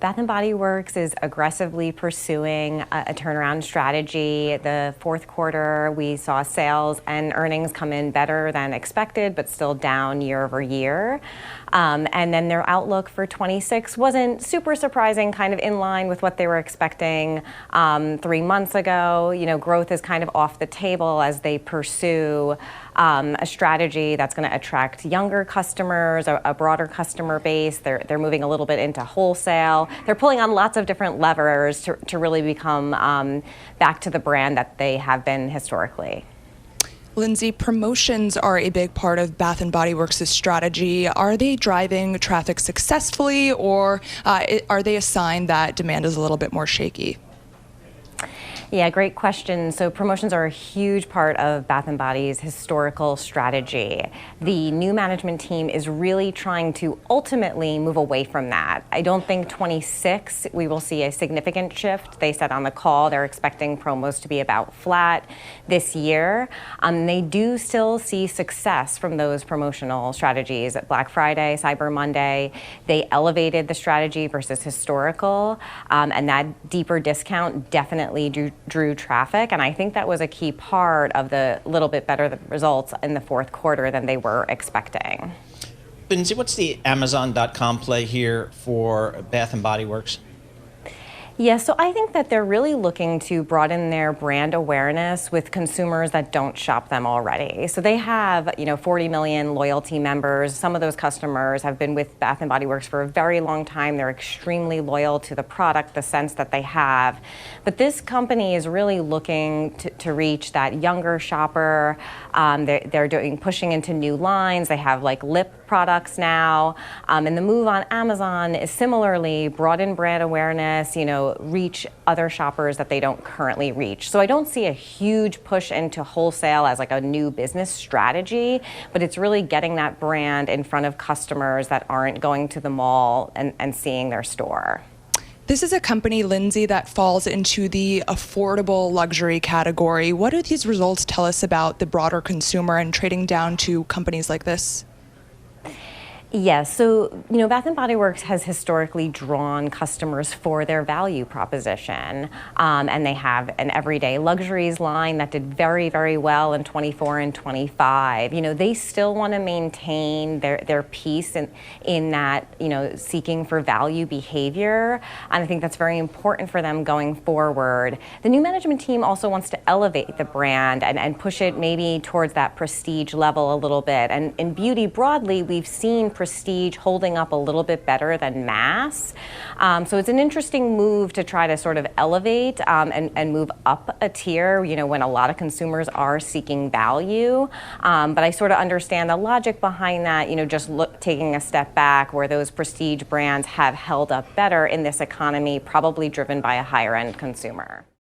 Bath & Body Works is aggressively pursuing a turnaround strategy. The fourth quarter, we saw sales and earnings come in better than expected, but still down year over year. And then their outlook for 26 wasn't super surprising, kind of in line with what they were expecting 3 months ago. You know, growth is kind of off the table as they pursue a strategy that's going to attract younger customers, a broader customer base. They're moving a little bit into wholesale. They're pulling on lots of different levers to really become back to the brand that they have been historically. Lindsay, promotions are a big part of Bath & Body Works' strategy. Are they driving traffic successfully, or are they a sign that demand is a little bit more shaky? Yeah, great question. So promotions are a huge part of Bath & Body's historical strategy. The new management team is really trying to ultimately move away from that. I don't think 26 we will see a significant shift. They said on the call they're expecting promos to be about flat this year. They do still see success from those promotional strategies. Black Friday, Cyber Monday, they elevated the strategy versus historical, and that deeper discount definitely drew traffic, and I think that was a key part of the little bit better results in the fourth quarter than they were expecting. Lindsay, what's the Amazon.com play here for Bath & Body Works? Yeah, so I think that they're really looking to broaden their brand awareness with consumers that don't shop them already. So they have, 40 million loyalty members. Some of those customers have been with Bath & Body Works for a very long time. They're extremely loyal to the product, the sense that they have. But this company is really looking to reach that younger shopper. They're pushing into new lines. They have lip products now. And the move on Amazon is similarly broaden brand awareness, reach other shoppers that they don't currently reach. So I don't see a huge push into wholesale as a new business strategy, but it's really getting that brand in front of customers that aren't going to the mall and seeing their store. This is a company, Lindsay, that falls into the affordable luxury category. What do these results tell us about the broader consumer and trading down to companies like this? Yes, so Bath & Body Works has historically drawn customers for their value proposition, and they have an everyday luxuries line that did very, very well in 24 and 25. They still want to maintain their piece in that seeking for value behavior, and I think that's very important for them going forward. The new management team also wants to elevate the brand and push it maybe towards that prestige level a little bit. And in beauty broadly, we've seen prestige holding up a little bit better than mass. So it's an interesting move to try to sort of elevate and move up a tier, when a lot of consumers are seeking value. But I sort of understand the logic behind that, just taking a step back where those prestige brands have held up better in this economy, probably driven by a higher end consumer.